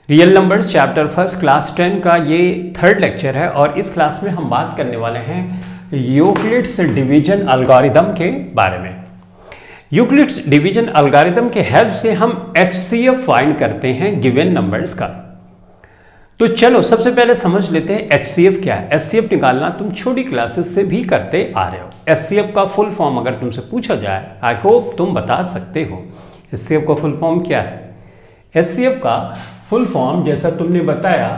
Real numbers chapter first class 10 का ये third lecture है और इस क्लास में हम बात करने वाले हैं यूक्लिड्स डिवीजन एल्गोरिथम के बारे में। यूक्लिड्स डिवीजन एल्गोरिथम के हेल्प से हम HCF फाइंड करते हैं गिवन नंबर्स का। तो चलो सबसे पहले समझ लेते हैं HCF क्या है। HCF निकालना तुम छोटी क्लासेस से भी करते आ रहे हो। HCF का फुल फॉर्म अगर तुमसे पूछा जाए, आई होप तुम बता सकते हो। HCF का फुल फॉर्म क्या है? HCF का फुल फॉर्म जैसा तुमने बताया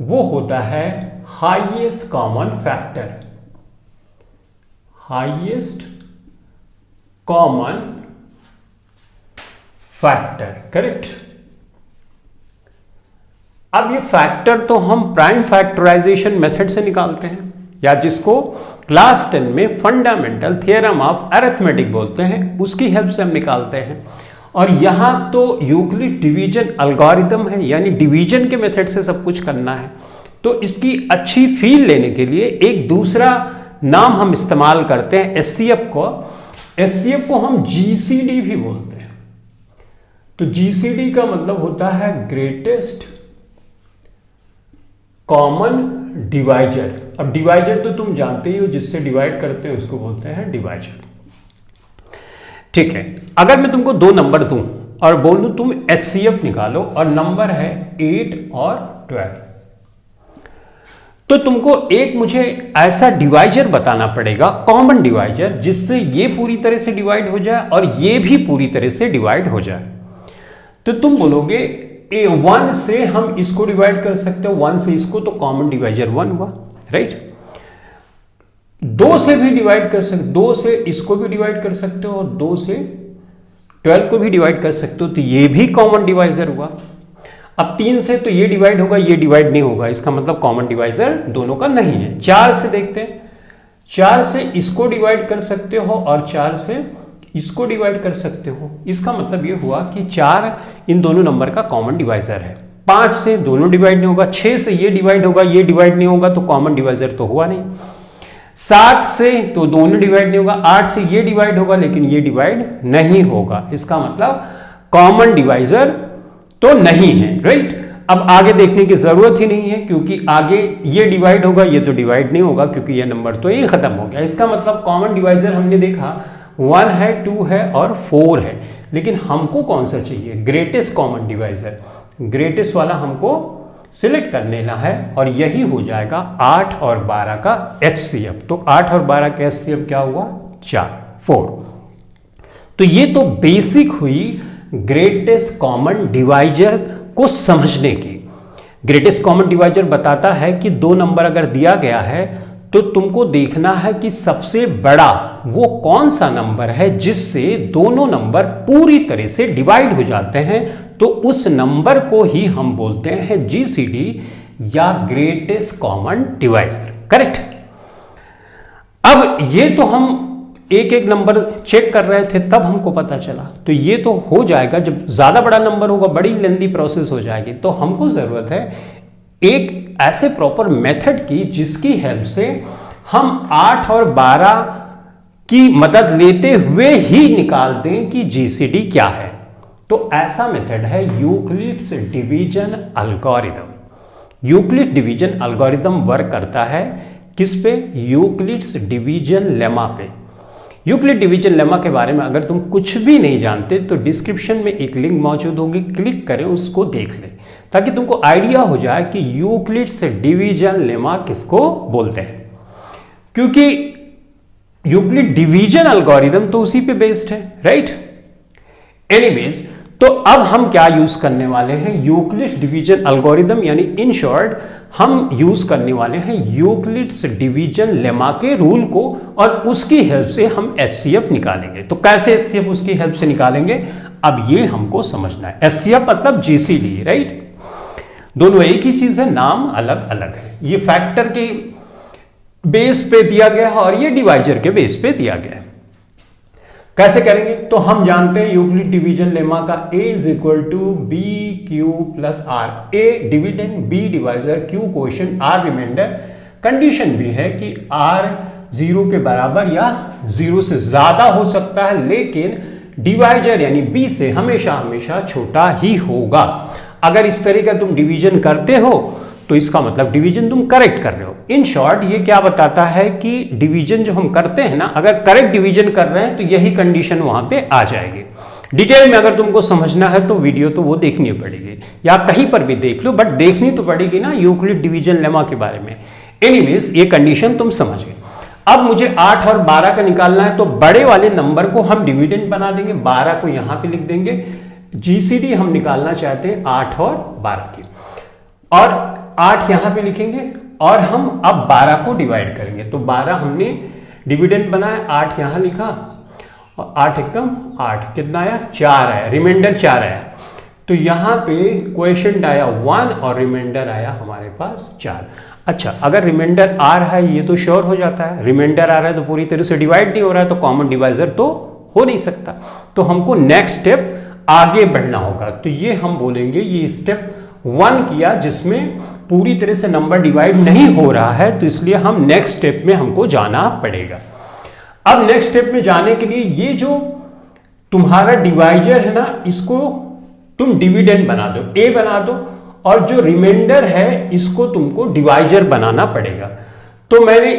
वो होता है highest common factor. Highest common factor, correct. अब ये फैक्टर तो हम प्राइम फैक्टराइजेशन मेथड से निकालते हैं, या जिसको क्लास 10 में फंडामेंटल थ्योरम ऑफ अरिथमेटिक बोलते हैं, उसकी हेल्प से हम निकालते हैं। और यहां तो यूक्लिड डिवीजन एल्गोरिथम है, यानी डिवीजन के मेथड से सब कुछ करना है। तो इसकी अच्छी फील लेने के लिए एक दूसरा नाम हम इस्तेमाल करते हैं HCF को। HCF को हम GCD भी बोलते हैं। तो GCD का मतलब होता है ग्रेटेस्ट कॉमन डिवाइजर। अब डिवाइजर तो तुम जानते ही हो, जिससे डिवाइड करते हैं उसको बोलते हैं डिवाइजर, ठीक है। अगर मैं तुमको दो नंबर दूं और बोलूं तुम HCF निकालो और नंबर है 8 और 12, तो तुमको एक मुझे ऐसा डिवाइजर बताना पड़ेगा, कॉमन डिवाइजर, जिससे ये पूरी तरह से डिवाइड हो जाए और ये भी पूरी तरह से डिवाइड हो जाए। तो तुम बोलोगे 1 से हम इसको डिवाइड कर सकते हो, 1 से इसको, तो कॉमन डिवाइजर 1 हुआ, राइट। 2 से भी डिवाइड कर सकते, 2 से इसको भी डिवाइड कर सकते हो और 2 से 12 को भी डिवाइड कर सकते हो, तो ये भी कॉमन डिवाइजर हुआ। अब 3 से तो ये डिवाइड होगा, ये डिवाइड नहीं होगा, इसका मतलब कॉमन डिवाइजर दोनों का नहीं है। 4 से देखते हैं, 4 से इसको डिवाइड कर सकते हो और 4 से इसको डिवाइड कर सकते हो, इसका मतलब ये हुआ कि 4 इन दोनों नंबर का कॉमन डिवाइजर है। 5 से दोनों डिवाइड नहीं होगा, 6 से ये डिवाइड होगा, ये डिवाइड नहीं होगा, तो कॉमन डिवाइजर तो हुआ नहीं। 7 से तो दोनों डिवाइड नहीं होगा, 8 से ये डिवाइड होगा लेकिन ये डिवाइड नहीं होगा, इसका मतलब कॉमन डिवाइजर तो नहीं है, राइट। अब आगे देखने की जरूरत ही नहीं है, क्योंकि आगे ये डिवाइड होगा, ये तो डिवाइड नहीं होगा, क्योंकि ये नंबर तो ये खत्म हो गया। इसका मतलब कॉमन डिवाइजर हमने देखा 1 है, 2 है और 4 है, लेकिन हमको कौन सा चाहिए? Greatest common divisor. ग्रेटेस्ट वाला हमको सिलेक्ट कर लेना है और यही हो जाएगा 8 और 12 का HCF। तो 8 और 12 का HCF क्या हुआ? 4। तो ये तो बेसिक हुई ग्रेटेस्ट कॉमन डिवाइजर को समझने की। ग्रेटेस्ट कॉमन डिवाइजर बताता है कि दो नंबर अगर दिया गया है तो तुमको देखना है कि सबसे बड़ा वो कौन सा नंबर है जिससे दोनों नंबर पूरी तरह से डिवाइड हो जाते हैं, तो उस नंबर को ही हम बोलते हैं GCD या ग्रेटेस्ट कॉमन डिवाइजर, करेक्ट। अब ये तो हम एक एक नंबर चेक कर रहे थे, तब हमको पता चला। तो ये तो हो जाएगा, जब ज्यादा बड़ा नंबर होगा बड़ी लेंदी प्रोसेस हो जाएगी, तो हमको जरूरत है एक ऐसे प्रॉपर मेथड की जिसकी हेल्प से हम 8 और 12 की मदद लेते हुए ही निकाल दें कि GCD क्या है। तो ऐसा मेथड है Euclid's division algorithm. Euclid division algorithm work करता है किस पे? यूक्लिड्स डिवीजन लेमा पे। यूक्लिड डिवीजन लेमा के बारे में अगर तुम कुछ भी नहीं जानते तो डिस्क्रिप्शन में एक लिंक मौजूद होगी, क्लिक करें, उसको देख लें, ताकि तुमको आइडिया हो जाए कि यूक्लिड्स डिवीजन लेमा किसको बोलते हैं। क्योंकि यूक्लिड डिवीजन एल्गोरिथम तो उसी पे बेस्ड है, राइट। एनीवेज, तो अब हम क्या यूज करने वाले हैं? यूक्लिड्स डिवीजन एल्गोरिथम, यानी इन शॉर्ट हम यूज करने वाले हैं यूक्लिड्स डिवीजन लेमा के रूल को, और उसकी हेल्प से हम HCF निकालेंगे। तो कैसे HCF उसकी हेल्प से निकालेंगे, अब ये हमको समझना है। HCF मतलब GCD, राइट। दोनों एक ही चीज है, नाम अलग अलग है। ये फैक्टर के बेस पे दिया गया है और ये डिवाइजर के बेस पे दिया गया है। कैसे करेंगे? तो हम जानते हैं यूक्लिड डिवीजन लेमा का A = BQ + R। A dividend, B divisor, Q quotient, R remainder. Condition भी है कि R 0 के बराबर या 0 से ज्यादा हो सकता है, लेकिन डिवाइजर यानी B से हमेशा हमेशा छोटा ही होगा। अगर इस तरह का तुम डिवीजन करते हो तो इसका मतलब डिवीजन तुम करेक्ट कर रहे हो। इन शॉर्ट ये क्या बताता है कि डिवीजन जो हम करते हैं ना, अगर करेक्ट डिवीजन कर रहे हैं तो यही कंडीशन वहां पे आ जाएगी। डिटेल में अगर तुमको समझना है तो वीडियो तो वो देखनी पड़ेगी या कहीं पर भी देख लो, बट देखनी तो पड़ेगी ना यूक्लिड डिवीजन लेमा के बारे में। एनीवेज ये कंडीशन तुम समझ गए। अब मुझे 8 और 12 का निकालना है, तो बड़े वाले नंबर को हम डिविडेंड बना देंगे, 12 को यहां पे लिख देंगे। जीसीडी हम निकालना चाहते हैं 8 और 12 की, और 8 यहां पे लिखेंगे और हम अब 12 को डिवाइड करेंगे। तो 12 हमने डिविडेंड बनाया, 8 यहां लिखा और 8 एकदम 8, कितना आया 4 आया, रिमाइंडर 4 आया। तो यहां पे क्वेश्चन आया 1 और रिमाइंडर आया हमारे पास 4। अच्छा, अगर रिमाइंडर आ रहा है ये तो श्योर हो जाता है, रिमाइंडर आ रहा है तो पूरी तरह से डिवाइड नहीं हो रहा है, तो कॉमन डिवाइजर तो हो नहीं सकता। तो हमको नेक्स्ट स्टेप आगे बढ़ना होगा। तो ये हम बोलेंगे ये स्टेप 1 किया जिसमें पूरी तरह से नंबर डिवाइड नहीं हो रहा है, तो इसलिए हम नेक्स्ट स्टेप में हमको जाना पड़ेगा। अब नेक्स्ट स्टेप में जाने के लिए ये जो तुम्हारा डिवाइजर है ना, इसको तुम डिविडेंड बना दो, ए बना दो, और जो रिमाइंडर है इसको तुमको डिवाइजर बनाना पड़ेगा। तो मैंने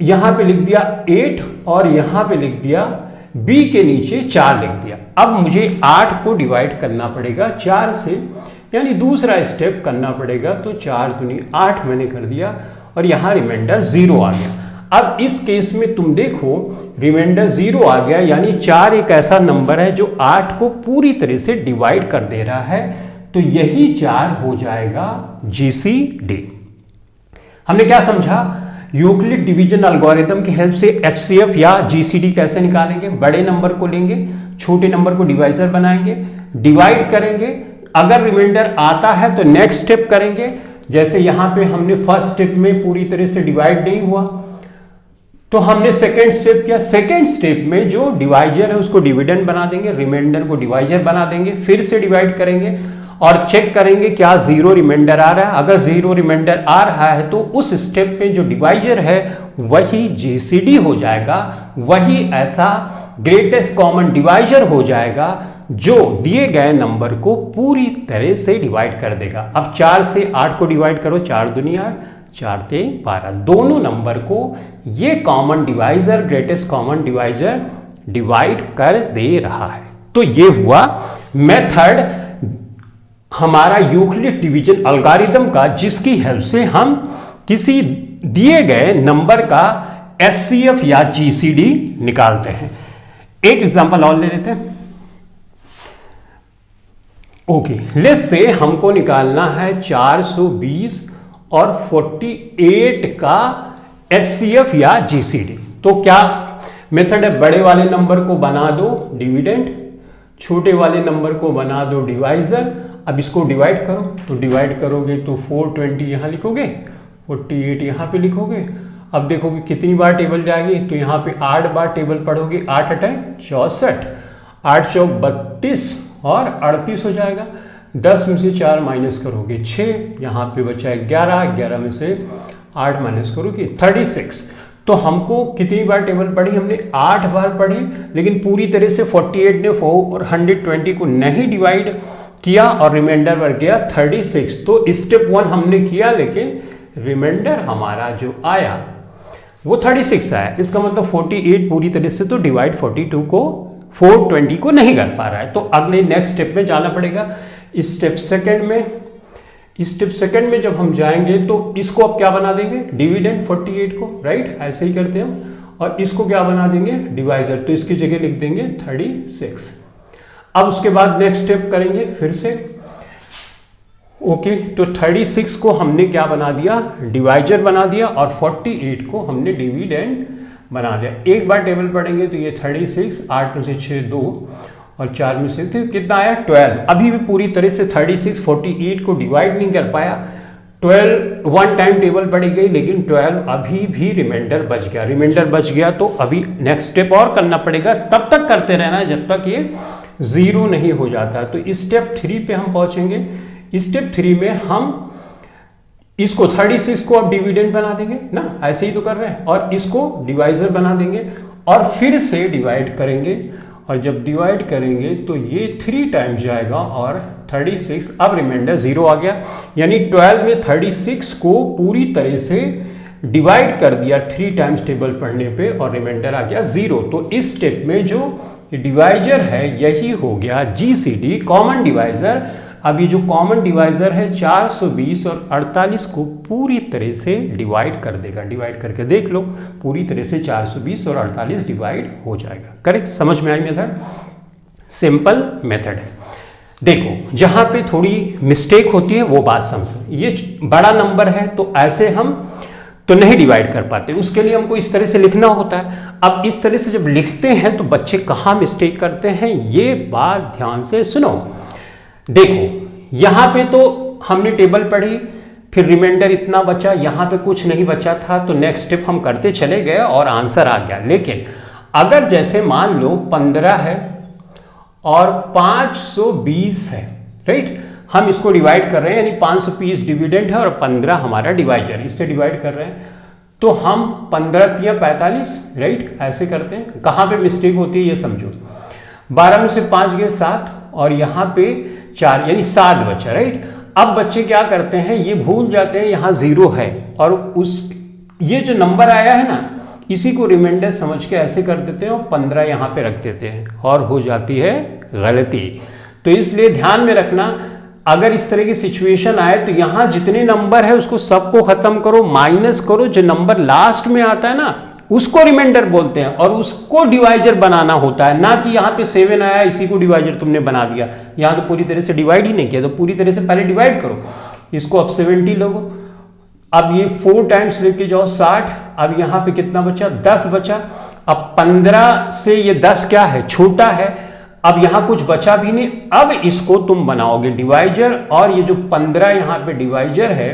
यहां पे लिख दिया 8 और यहां पे लिख दिया बी के नीचे 4 लिख दिया। अब मुझे 8 को डिवाइड करना पड़ेगा 4 से, यानी दूसरा स्टेप करना पड़ेगा। तो 4 दूनी 8 मैंने कर दिया और यहां रिमाइंडर 0 आ गया। अब इस केस में तुम देखो रिमाइंडर 0 आ गया, यानी 4 एक ऐसा नंबर है जो 8 को पूरी तरह से डिवाइड कर दे रहा है, तो यही 4 हो जाएगा जीसीडी। हमने क्या समझा, यूक्लिड डिवीजन एल्गोरिथम की हेल्प से एचसीएफ या जीसीडी कैसे निकालेंगे। बड़े नंबर को लेंगे, छोटे नंबर को डिवाइजर बनाएंगे, डिवाइड करेंगे, अगर रिमाइंडर आता है तो नेक्स्ट स्टेप करेंगे। जैसे यहां पे हमने फर्स्ट स्टेप में पूरी तरह से डिवाइड नहीं हुआ तो हमने सेकेंड स्टेप किया, सेकेंड स्टेप में जो डिवाइजर है उसको डिविडेंड बना देंगे, रिमाइंडर को डिवाइजर बना देंगे, फिर से डिवाइड करेंगे और चेक करेंगे क्या 0 रिमाइंडर आ रहा है। अगर 0 रिमाइंडर आ रहा है तो उस स्टेप में जो डिवाइजर है वही जीसीडी हो जाएगा, वही ऐसा ग्रेटेस्ट कॉमन डिवाइजर हो जाएगा जो दिए गए नंबर को पूरी तरह से डिवाइड कर देगा। अब 4 से 8 को डिवाइड करो, 4 दूनी 8, 4 3 12, दोनों नंबर को ये common divisor, greatest common divisor divide कर दे रहा है। तो ये हुआ मेथड हमारा यूक्लिड डिवीजन एल्गोरिथम का, जिसकी हेल्प से हम किसी दिए गए नंबर का एचसीएफ या जीसीडी निकालते हैं। एक एग्जांपल और ले लेते हैं। ओके, लेट्स से हमको निकालना है 420 और 48 का एचसीएफ या जीसीडी। तो क्या मेथड है, बड़े वाले नंबर को बना दो डिविडेंड, छोटे वाले नंबर को बना दो डिवाइजर। अब इसको डिवाइड करो, तो डिवाइड करोगे तो 420 यहां लिखोगे, 48 यहां पे लिखोगे। अब देखोगे कितनी बार टेबल जाएगी, तो यहां पे 8 बार टेबल पढ़ोगे, 8 अटैक 64, 8 चौक 32 और 38 हो जाएगा। 10 में से 4 माइनस करोगे 6, यहाँ पे बचा है 11, 11 में से 8 माइनस करोगे 36। तो हमको कितनी बार टेबल पढ़ी, हमने 8 बार पढ़ी, लेकिन पूरी तरह से 48 ने 420 को नहीं डिवाइड किया और रिमाइंडर बढ़ गया 36। तो स्टेप 1 हमने किया, लेकिन रिमाइंडर हमारा जो आया वो 36 आया। इसका मतलब 48 पूरी तरह से तो डिवाइड 420 को नहीं कर पा रहा है। तो अगले नेक्स्ट स्टेप में जाना पड़ेगा। स्टेप सेकंड में जब हम जाएंगे तो इसको अब क्या बना देंगे, डिविडेंड 48 को, राइट, ऐसे ही करते हैं हम। और इसको क्या बना देंगे, डिवाइजर, तो इसकी जगह लिख देंगे 36। अब उसके बाद नेक्स्ट स्टेप करेंगे फिर से। ओके, तो 36 को हमने क्या बना दिया, डिवाइजर बना दिया, और 48 को हमने डिविडेंड बना दिया। एक बार टेबल पढ़ेंगे तो ये 36, 8 में से 6 2 और 4 में से तो कितना आया 12। अभी भी पूरी तरह से 36 48 को डिवाइड नहीं कर पाया। 12 1 टाइम टेबल पड़ी गई, लेकिन 12 अभी भी रिमाइंडर बच गया। रिमाइंडर बच गया तो अभी नेक्स्ट स्टेप और करना पड़ेगा, तब तक करते रहना है जब तक ये 0 नहीं हो जाता। तो स्टेप 3 पे हम पहुंचेंगे। स्टेप 3 में हम इसको 36 को अब डिविडेंड बना देंगे ना, ऐसे ही तो कर रहे हैं, और इसको डिवाइजर बना देंगे और फिर से डिवाइड करेंगे और जब डिवाइड करेंगे तो ये 3 टाइम्स जाएगा और 36, अब रिमाइंडर 0 आ गया। यानी 12 में 36 को पूरी तरह से डिवाइड कर दिया 3 टाइम्स टेबल पढ़ने पे और रिमाइंडर आ गया 0। तो इस स्टेप में जो डिवाइजर है यही हो गया जीसीडी, कॉमन डिवाइजर। अब ये जो कॉमन डिवाइजर है 420 और 48 को पूरी तरह से डिवाइड कर देगा। डिवाइड करके देख लो, पूरी तरह से 420 और 48 डिवाइड हो जाएगा। करेक्ट, समझ में आई मेथड? सिंपल मेथड है। देखो जहां पे थोड़ी मिस्टेक होती है वो बात समझो। ये बड़ा नंबर है तो ऐसे हम तो नहीं डिवाइड कर पाते, उसके लिए हमको इस तरह से लिखना होता है। अब इस तरह से जब लिखते हैं तो बच्चे कहाँ मिस्टेक करते हैं, ये बात ध्यान से सुनो। देखो यहां पे तो हमने टेबल पढ़ी, फिर रिमाइंडर इतना बचा, यहां पे कुछ नहीं बचा था, तो नेक्स्ट स्टेप हम करते चले गए और आंसर आ गया। लेकिन अगर जैसे मान लो 15 है और 520 है, राइट, हम इसको डिवाइड कर रहे हैं, यानी 520 डिविडेंड है और 15 हमारा डिवाइजर, इससे डिवाइड कर रहे हैं, तो हम 15 × 45, राइट, ऐसे करते हैं। कहाँ पे मिस्टेक होती है ये समझो। 12 में से 5 गए 7 और यहाँ पे 4, यानी 7 बचा, राइट। अब बच्चे क्या करते हैं, ये भूल जाते हैं यहाँ 0 है और ये जो नंबर आया है ना, इसी को रिमाइंडर समझ के ऐसे कर देते हैं और 15 यहाँ पे रख देते हैं और हो जाती है गलती। तो इसलिए ध्यान में रखना, अगर इस तरह की सिचुएशन आए तो यहां जितने नंबर है उसको सबको खत्म करो, माइनस करो, जो नंबर लास्ट में आता है ना उसको रिमाइंडर बोलते हैं और उसको डिवाइजर बनाना होता है, ना कि यहाँ पे 7 आया इसी को डिवाइजर तुमने बना दिया। यहाँ तो पूरी तरह से डिवाइड ही नहीं किया, तो पूरी तरह से पहले डिवाइड करो। इसको अब 70 लोगो, अब ये 4 टाइम्स लेके जाओ 60, अब यहाँ पे कितना बचा, 10 बचा। अब 15 से ये 10 क्या है, छोटा है, अब यहां कुछ बचा भी नहीं। अब इसको तुम बनाओगे डिवाइजर और ये जो 15 यहां पे डिवाइजर है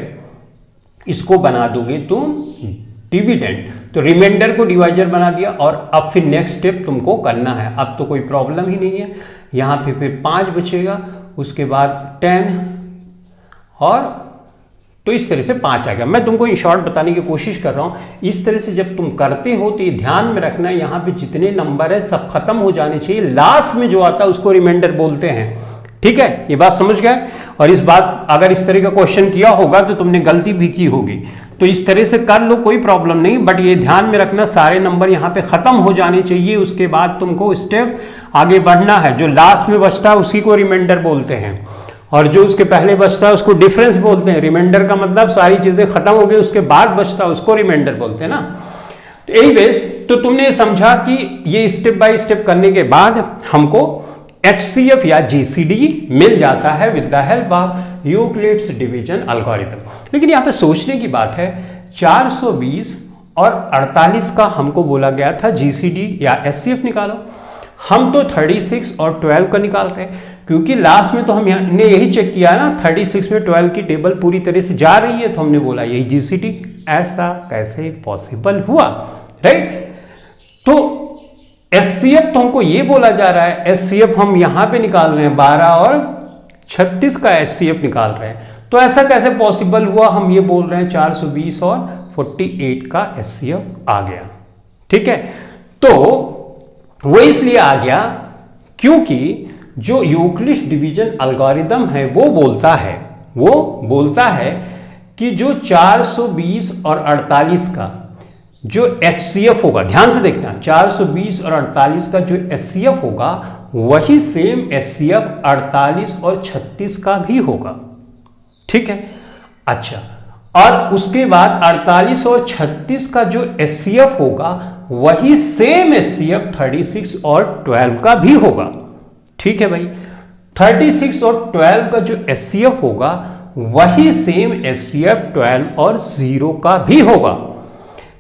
इसको बना दोगे तुम डिविडेंड। तो रिमाइंडर को डिवाइजर बना दिया और अब फिर नेक्स्ट स्टेप तुमको करना है। अब तो कोई प्रॉब्लम ही नहीं है, यहां पे फिर 5 बचेगा, उसके बाद 10 और तो इस तरह से 5 आ गया। मैं तुमको इन शॉर्ट बताने की कोशिश कर रहा हूं। इस तरह से जब तुम करते हो तो ये ध्यान में रखना है, यहाँ पे जितने नंबर है सब खत्म हो जाने चाहिए, लास्ट में जो आता है उसको रिमाइंडर बोलते हैं। ठीक है, ये बात समझ गए? और इस बात अगर इस तरह का क्वेश्चन किया होगा तो तुमने गलती भी की होगी, तो इस तरह से कर लो, कोई प्रॉब्लम नहीं। बट ये ध्यान में रखना सारे नंबर यहाँ पे खत्म हो जाने चाहिए, उसके बाद तुमको स्टेप आगे बढ़ना है। जो लास्ट में बचता है उसी को रिमाइंडर बोलते हैं और जो उसके पहले बचता है उसको डिफरेंस बोलते हैं। रिमाइंडर का मतलब सारी चीजें खत्म हो गई उसके बाद बचता है उसको रिमाइंडर बोलते हैं ना। तो यही बेस, तो तुमने समझा कि ये स्टेप बाय स्टेप करने के बाद हमको HCF या GCD मिल जाता है with the help of Euclid's division algorithm. लेकिन यहाँ पे सोचने की बात है, 420 और 48 का हमको बोला गया था GCD या HCF निकालो, हम तो 36 और 12 का निकाल रहे हैं, क्योंकि लास्ट में तो हमने यही चेक किया ना, 36 में 12 की टेबल पूरी तरह से जा रही है, तो हमने बोला यही GCD। ऐसा कैसे पॉसिबल हुआ, राइट? तो HCF तो हमको ये बोला जा रहा है, HCF हम यहां पे निकाल रहे हैं, 12 और 36 का HCF निकाल रहे हैं, तो ऐसा कैसे पॉसिबल हुआ? हम ये बोल रहे हैं 420 और 48 का HCF आ गया। ठीक है, तो वो इसलिए आ गया क्योंकि जो यूक्लिड्स डिवीजन एल्गोरिथम है वो बोलता है कि जो 420 और 48 का जो HCF होगा, ध्यान से देखना, 420 और 48 का जो HCF होगा वही सेम HCF 48 और 36 का भी होगा। ठीक है, अच्छा, और उसके बाद 48 और 36 का जो HCF होगा वही सेम HCF 36 और 12 का भी होगा। ठीक है भाई, 36 और 12 का जो HCF होगा वही सेम HCF 12 और 0 का भी होगा।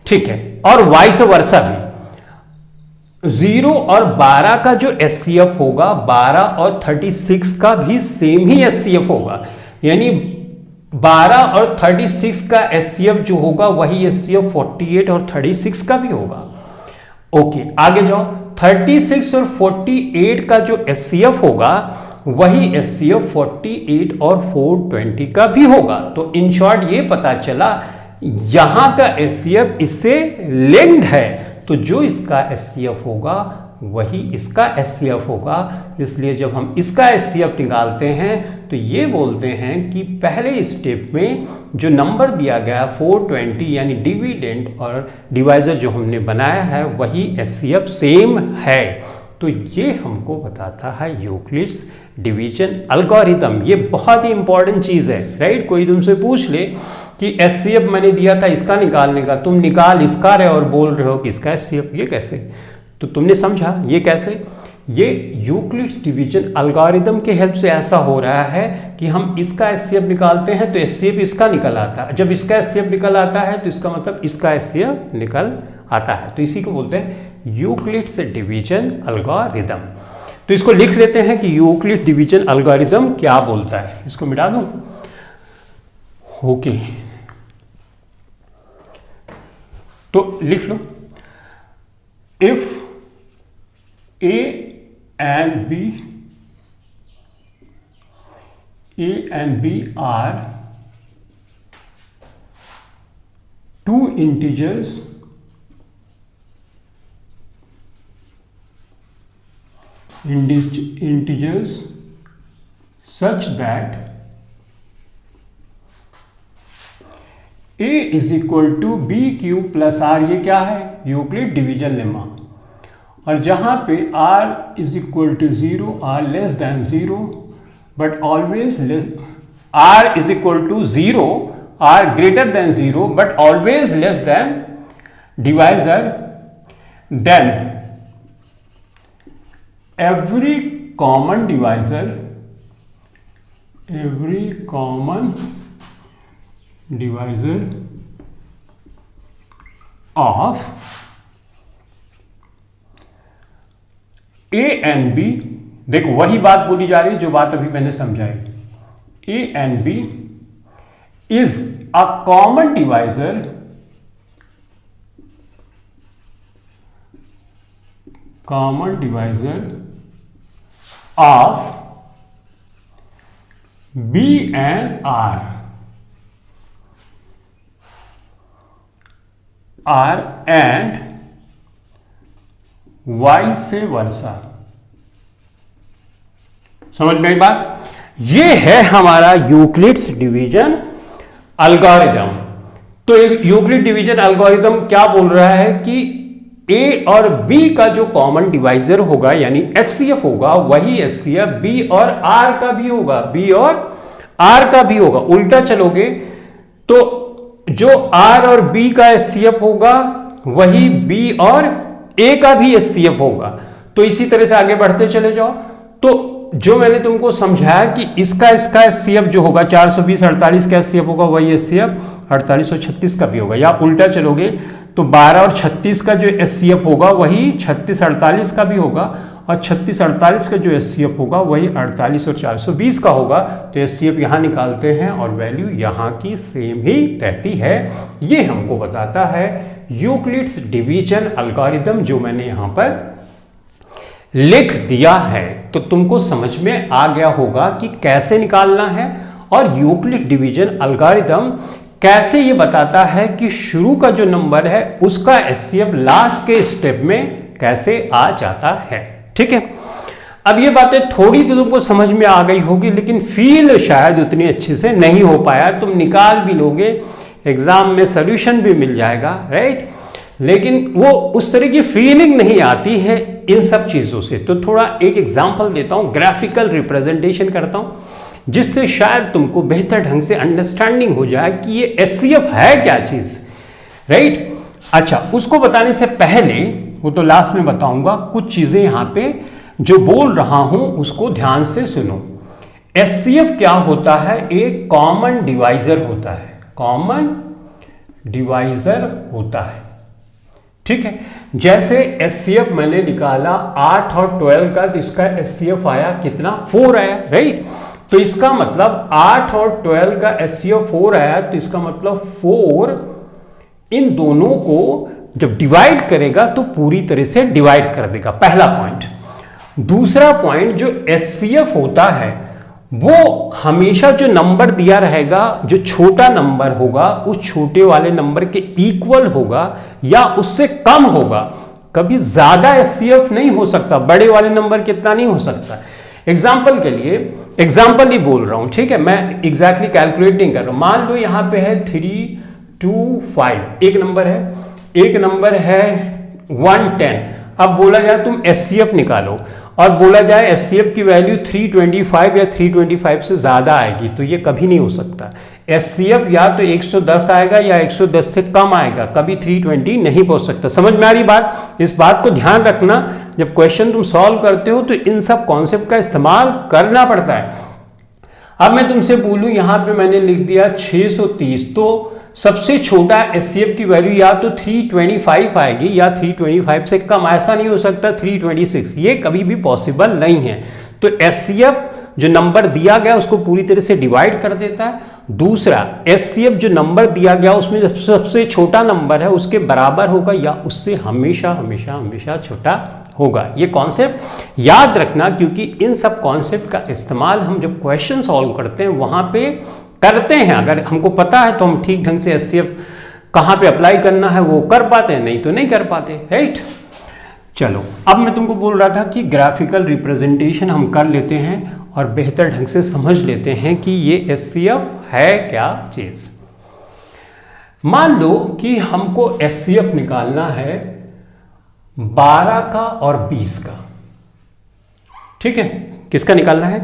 ठीक है, और वाइस वर्सा भी 0 और 12 का जो HCF होगा 12 और 36 का भी सेम ही HCF होगा, यानी 12 और 36 का HCF जो होगा वही HCF 48 और 36 का भी होगा। ओके, आगे जाओ, 36 और 48 का जो HCF होगा वही HCF 48 और 420 का भी होगा। तो इन शॉर्ट ये पता चला यहां का HCF इससे लिंक्ड है, तो जो इसका HCF होगा वही इसका HCF होगा। इसलिए जब हम इसका HCF निकालते हैं तो ये बोलते हैं कि पहले स्टेप में जो नंबर दिया गया 420 यानी डिविडेंड और डिवाइजर जो हमने बनाया है वही HCF सेम है। तो ये हमको बताता है यूक्लिड्स डिवीजन एल्गोरिथम। ये बहुत ही इंपॉर्टेंट चीज़ है, राइट। कोई तुमसे पूछ ले कि HCF मैंने दिया था इसका निकालने का, तुम निकाल इसका रहे और बोल रहे हो कि इसका HCF, ये कैसे? तो तुमने समझा ये कैसे? ये यूक्लिड्स डिवीजन एल्गोरिथम के हेल्प से ऐसा हो रहा है कि हम इसका HCF निकालते हैं तो HCF इसका निकल आता है। जब इसका HCF निकल आता है तो इसका मतलब इसका HCF निकल आता है। तो इसी को बोलते हैं यूक्लिड्स डिवीजन एल्गोरिथम। तो इसको लिख लेते हैं कि यूक्लिड डिवीजन एल्गोरिथम क्या बोलता है। इसको मिटा दूं? ओके, तो लिख लो, if A and B are two integers such that A is equal to B cube plus R, ये क्या है? Euclid division lemma. और जहां पे R is equal to 0, R less than 0 but always less, R is equal to 0, R greater than 0 but always less than divisor, then every common divisor of A and B, देखो वही बात बोली जा रही है जो बात अभी मैंने समझाई। A and B is a common divisor of B and R and vice versa. समझ में आई बात? ये है हमारा यूक्लिड्स डिवीजन एल्गोरिथम। तो यूक्लिड डिवीजन एल्गोरिथम क्या बोल रहा है कि A और B का जो कॉमन डिवाइजर होगा यानी HCF होगा, वही HCF B और R का भी होगा, B और R का भी होगा। उल्टा चलोगे तो जो R और B का HCF होगा वही B और A का भी HCF होगा। तो इसी तरह से आगे बढ़ते चले जाओ। तो जो मैंने तुमको समझाया कि इसका HCF जो होगा 420 48 का HCF होगा, वही HCF 48 और 36 का भी होगा। या उल्टा चलोगे तो 12 और 36 का जो HCF होगा वही 36 48 का भी होगा, और 36 48 का जो HCF होगा वही 48 और 420 का होगा। तो HCF यहाँ निकालते हैं और वैल्यू यहाँ की सेम ही रहती है। ये हमको बताता है यूक्लिड्स डिवीजन एल्गोरिथम, जो मैंने यहाँ पर लिख दिया है। तो तुमको समझ में आ गया होगा कि कैसे निकालना है, और यूक्लिड डिवीजन एल्गोरिथम कैसे ये बताता है कि शुरू का जो नंबर है उसका HCF लास्ट के स्टेप में कैसे आ जाता है। ठीक है, अब ये बातें थोड़ी तो तुमको समझ में आ गई होगी, लेकिन फील शायद उतनी अच्छे से नहीं हो पाया। तुम निकाल भी लोगे, एग्जाम में सॉल्यूशन भी मिल जाएगा, राइट, लेकिन वो उस तरह की फीलिंग नहीं आती है इन सब चीजों से। तो थोड़ा एक एग्जांपल देता हूं, ग्राफिकल रिप्रेजेंटेशन करता हूं, जिससे शायद तुमको बेहतर ढंग से अंडरस्टैंडिंग हो जाए कि ये HCF है क्या चीज, राइट। अच्छा, उसको बताने से पहले, वो तो लास्ट में बताऊंगा, कुछ चीजें यहां पे जो बोल रहा हूं उसको ध्यान से सुनो। HCF क्या होता है? एक कॉमन डिवाइजर होता है, कॉमन डिवाइजर होता है। ठीक है, जैसे HCF मैंने निकाला 8 और 12 का, तो इसका HCF आया कितना? 4 आया, राइट। तो इसका मतलब 8 और 12 का HCF 4 आया, तो इसका मतलब 4 इन दोनों को जब डिवाइड करेगा तो पूरी तरह से डिवाइड कर देगा, पहला पॉइंट। दूसरा पॉइंट, जो HCF होता है वो हमेशा जो नंबर दिया रहेगा, जो छोटा नंबर होगा उस छोटे वाले नंबर के इक्वल होगा या उससे कम होगा, कभी ज्यादा एचसीएफ नहीं हो सकता, बड़े वाले नंबर कितना नहीं हो सकता। एग्जाम्पल के लिए एग्जाम्पल ही बोल रहा हूं, ठीक है, मैं एग्जैक्टली कैलकुलेट नहीं कर रहा हूं। मान लो यहां पे है 3, 2, 5 एक नंबर है, एक नंबर है 110। अब बोला जाए तुम एचसीएफ निकालो और बोला जाए एचसीएफ की वैल्यू 325 या 325 से ज्यादा आएगी, तो ये कभी नहीं हो सकता। एचसीएफ या तो 110 आएगा या 110 से कम आएगा, कभी 320 नहीं पहुंच सकता। समझ में आ रही बात? इस बात को ध्यान रखना, जब क्वेश्चन तुम सॉल्व करते हो तो इन सब कॉन्सेप्ट का इस्तेमाल करना पड़ता है। अब मैं तुमसे बोलूं, यहां पे मैंने लिख दिया 630, तो सबसे छोटा एचसीएफ की वैल्यू या तो 325 आएगी या 325 से कम, ऐसा नहीं हो सकता 326, ये कभी भी पॉसिबल नहीं है। तो एचसीएफ जो नंबर दिया गया उसको पूरी तरह से डिवाइड कर देता है। दूसरा, एचसीएफ जो नंबर दिया गया उसमें सबसे छोटा नंबर है उसके बराबर होगा या उससे हमेशा हमेशा हमेशा छोटा होगा। ये कॉन्सेप्ट याद रखना, क्योंकि इन सब कॉन्सेप्ट का इस्तेमाल हम जब क्वेश्चन सॉल्व करते हैं वहां पे करते हैं। अगर हमको पता है तो हम ठीक ढंग से एचसीएफ कहां पे अप्लाई करना है वो कर पाते हैं, नहीं तो नहीं कर पाते, राइट। चलो, अब मैं तुमको बोल रहा था कि ग्राफिकल रिप्रेजेंटेशन हम कर लेते हैं और बेहतर ढंग से समझ लेते हैं कि ये एचसीएफ है क्या चीज। मान लो कि हमको एचसीएफ निकालना है 12 का और 20 का, ठीक है। किसका निकालना है?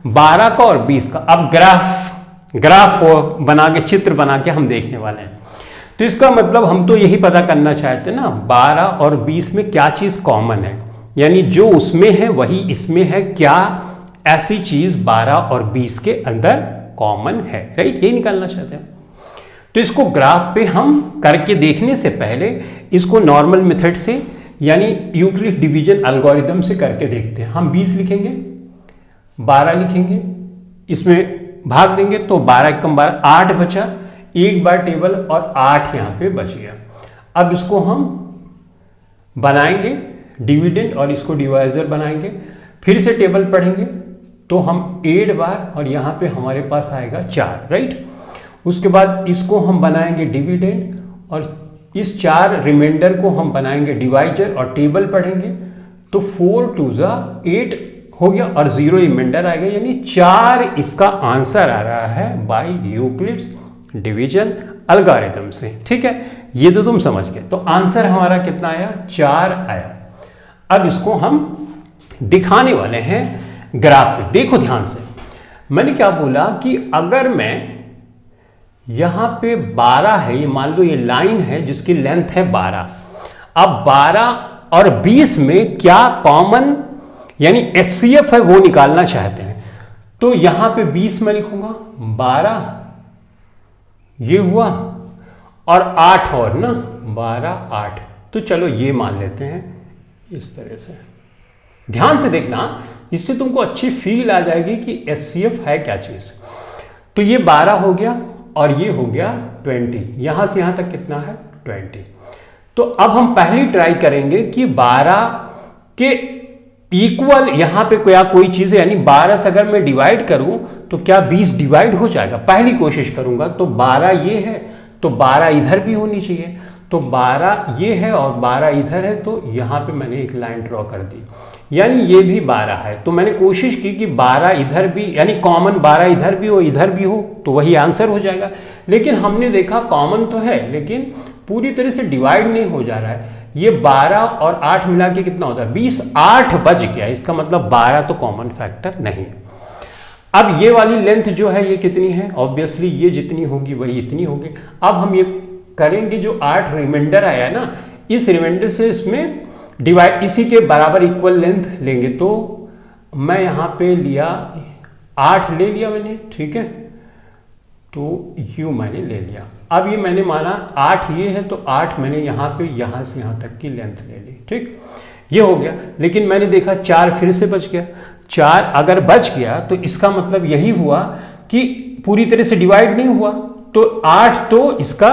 12 का और 20 का। अब ग्राफ बना के, चित्र बना के हम देखने वाले हैं। तो इसका मतलब हम तो यही पता करना चाहते हैं ना, 12 और 20 में क्या चीज कॉमन है, यानी जो उसमें है वही इसमें है, क्या ऐसी चीज 12 और 20 के अंदर कॉमन है, राइट। यही निकालना चाहते हैं। तो इसको ग्राफ पे हम करके देखने से पहले इसको नॉर्मल मेथड से यानी यूक्लिड डिवीजन एल्गोरिथम से करके देखते हैं। हम 20 लिखेंगे, 12 लिखेंगे, इसमें भाग देंगे तो 12 एकम 12, 8 बचा, एक बार टेबल और 8 यहां पे बच गया। अब इसको हम बनाएंगे डिविडेंड और इसको डिवाइजर बनाएंगे, फिर से टेबल पढ़ेंगे तो हम 8 बार और यहां पे हमारे पास आएगा 4, राइट। उसके बाद इसको हम बनाएंगे डिविडेंड और इस 4 रिमाइंडर को हम बनाएंगे डिवाइजर और टेबल पढ़ेंगे तो 4 2 8 हो गया और 0 रिमाइंडर आएगा, यानी 4 इसका आंसर आ रहा है बाय यूक्लिड्स डिवीजन एल्गोरिथम से, ठीक है। ये तो तुम समझ गए। तो आंसर हमारा कितना आया? 4 आया। अब इसको हम दिखाने वाले हैं ग्राफ पे। देखो ध्यान से, मैंने क्या बोला कि अगर मैं यहां पे 12 है, ये मान लो ये लाइन है जिसकी लेंथ है 12। अब 12 और 20 में क्या कॉमन यानी एचसीएफ है वो निकालना चाहते हैं। तो यहां पे 20 में लिखूंगा, 12 ये हुआ और 8 और ना 12 8, तो चलो ये मान लेते हैं इस तरह से। ध्यान से देखना, इससे तुमको अच्छी फील आ जाएगी कि एचसीएफ है क्या चीज। तो ये 12 हो गया और ये हो गया 20, यहां से यहां तक कितना है 20। तो अब हम पहली ट्राई करेंगे कि 12 के इक्वल यहां पे कोई चीज है, यानी 12 से अगर मैं डिवाइड करूं तो क्या 20 डिवाइड हो जाएगा। पहली कोशिश करूंगा। तो 12 ये है तो 12 इधर भी होनी चाहिए, तो 12 ये है और 12 इधर है, तो यहां पे मैंने एक लाइन ड्रॉ कर दी, यानी ये भी 12 है। तो मैंने कोशिश की कि 12 इधर भी, यानी कॉमन 12 इधर भी हो इधर भी हो, तो वही आंसर हो जाएगा। लेकिन हमने देखा कॉमन तो है लेकिन पूरी तरह से डिवाइड नहीं हो जा रहा है। ये 12 और 8 मिला के कितना होता है 20, 8 बच गया, इसका मतलब 12 तो कॉमन फैक्टर नहीं। अब ये वाली लेंथ जो है ये कितनी है, ऑब्वियसली ये जितनी होगी वही इतनी होगी। अब हम ये करेंगे, जो 8 रिमाइंडर आया ना, इस रिमाइंडर से इसमें डिवाइड, इसी के बराबर इक्वल लेंथ लेंगे। तो मैं यहां पे लिया 8 ले लिया मैंने, ठीक है, तो यू मैंने ले लिया। अब ये मैंने माना 8 ये है तो 8 मैंने यहाँ पे यहाँ से यहाँ तक की लेंथ ले ली, ठीक, ये हो गया। लेकिन मैंने देखा 4 फिर से बच गया। 4 अगर बच गया तो इसका मतलब यही हुआ कि पूरी तरह से डिवाइड नहीं हुआ, तो 8 तो इसका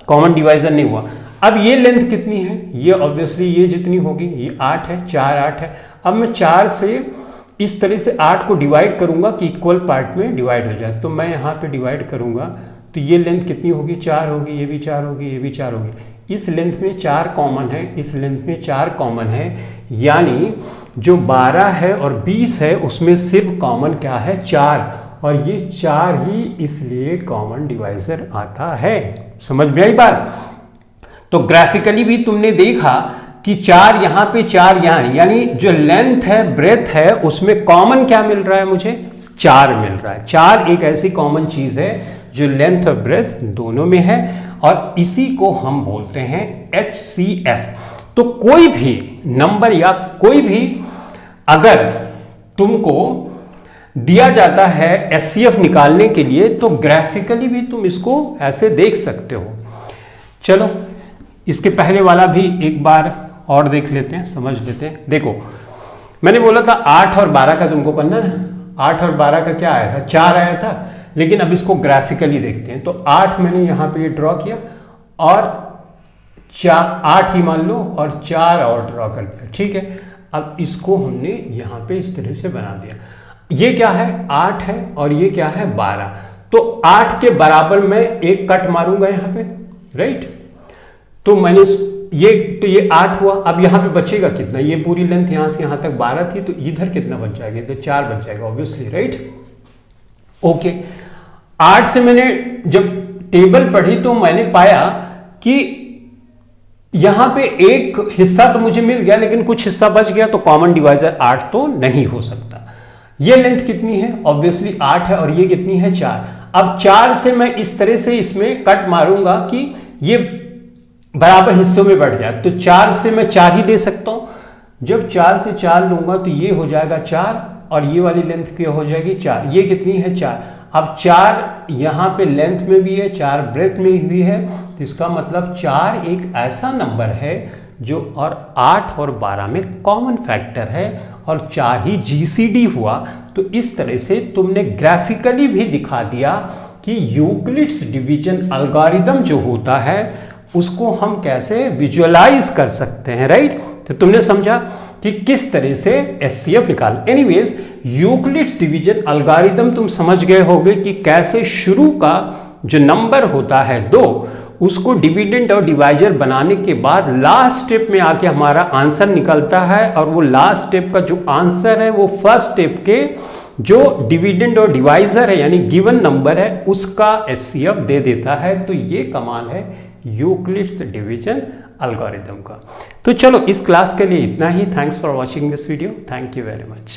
कॉमन डिवाइजर नहीं हुआ। अब ये लेंथ कितनी है, ये ऑब्वियसली ये जितनी होगी, ये 8 है, 4 8 है। अब मैं 4 से इस तरह से 8 को डिवाइड करूंगा कि इक्वल पार्ट में डिवाइड हो जाए। तो मैं यहाँ पे डिवाइड करूंगा तो ये लेंथ कितनी होगी, 4 होगी, ये भी 4 होगी, ये भी 4 होगी। इस लेंथ में 4 कॉमन है, इस लेंथ में 4 कॉमन है, यानी जो 12 है और 20 है उसमें सिर्फ कॉमन क्या है 4, और ये 4 ही इसलिए कॉमन डिवाइजर आता है। समझ में आई बात? तो ग्राफिकली भी तुमने देखा कि 4 यहाँ पे 4 यहाँ, यानी जो लेंथ है ब्रेथ है उसमें कॉमन क्या मिल रहा है मुझे 4 मिल रहा है। 4 एक ऐसी कॉमन चीज है जो लेंथ और ब्रेथ दोनों में है, और इसी को हम बोलते हैं HCF। तो कोई भी नंबर या कोई भी अगर तुमको दिया जाता है HCF निकालने के लिए तो ग्राफिकली भी तुम इसको ऐसे देख सकते हो। चलो इसके पहले वाला भी एक बार और देख लेते हैं, समझ लेते हैं। देखो मैंने बोला था 8 और 12 का तुमको करना ना, 8 और 12 का क्या आया था 4 आया था, लेकिन अब इसको ग्राफिकली देखते हैं। तो 8 मैंने यहाँ पे ये ड्रॉ किया और 8 ही मान लो और 4 और ड्रॉ कर दिया, ठीक है। अब इसको हमने यहाँ पे इस तरह से बना दिया। ये क्या है 8 है और ये क्या है 12, तो 8 के बराबर मैं एक कट मारूंगा यहाँ पे, राइट। तो मैंने ये 8 हुआ। अब यहाँ पे बचेगा कितना, ये पूरी लेंथ यहाँ से यहाँ तक 12 थी, तो इधर कितना बच जाएगा, तो 4 बच जाएगा ऑब्वियसली, राइट। ओके 8 से मैंने जब टेबल पढ़ी तो मैंने पाया कि यहां पे एक हिस्सा तो मुझे मिल गया लेकिन कुछ हिस्सा बच गया, तो कॉमन डिवाइजर 8 तो नहीं हो सकता। ये लेंथ कितनी है, ऑब्वियसली 8 है, और ये कितनी है 4। अब 4 से मैं इस तरह से इसमें कट मारूंगा कि ये बराबर हिस्सों में बढ़ जाए, तो 4 से मैं 4 ही दे सकता हूं। जब 4 से 4 लूंगा तो ये हो जाएगा 4, और ये वाली लेंथ क्या हो जाएगी 4, ये कितनी है 4। अब 4 यहाँ पे लेंथ में भी है, 4 ब्रेथ में भी है, तो इसका मतलब 4 एक ऐसा नंबर है जो और 8 और 12 में कॉमन फैक्टर है, और 4 ही GCD हुआ। तो इस तरह से तुमने ग्राफिकली भी दिखा दिया कि यूक्लिड्स डिवीजन एल्गोरिथम जो होता है उसको हम कैसे विजुअलाइज कर सकते हैं, राइट। तो तुमने समझा कि किस तरह से HCF निकाल। एनीवेज यूक्लिड्स डिवीजन एल्गोरिथम तुम समझ गए होगे कि कैसे शुरू का जो नंबर होता है 2 उसको डिविडेंड और डिवाइजर बनाने के बाद लास्ट स्टेप में आके हमारा आंसर निकलता है, और वो लास्ट स्टेप का जो आंसर है वो फर्स्ट स्टेप के जो डिविडेंड और डिवाइजर है यानी गिवन नंबर है उसका HCF दे देता है। तो ये कमाल है यूक्लिड्स डिवीजन एल्गोरिथम का। तो चलो इस क्लास के लिए इतना ही। Thanks for watching this video, thank you very much.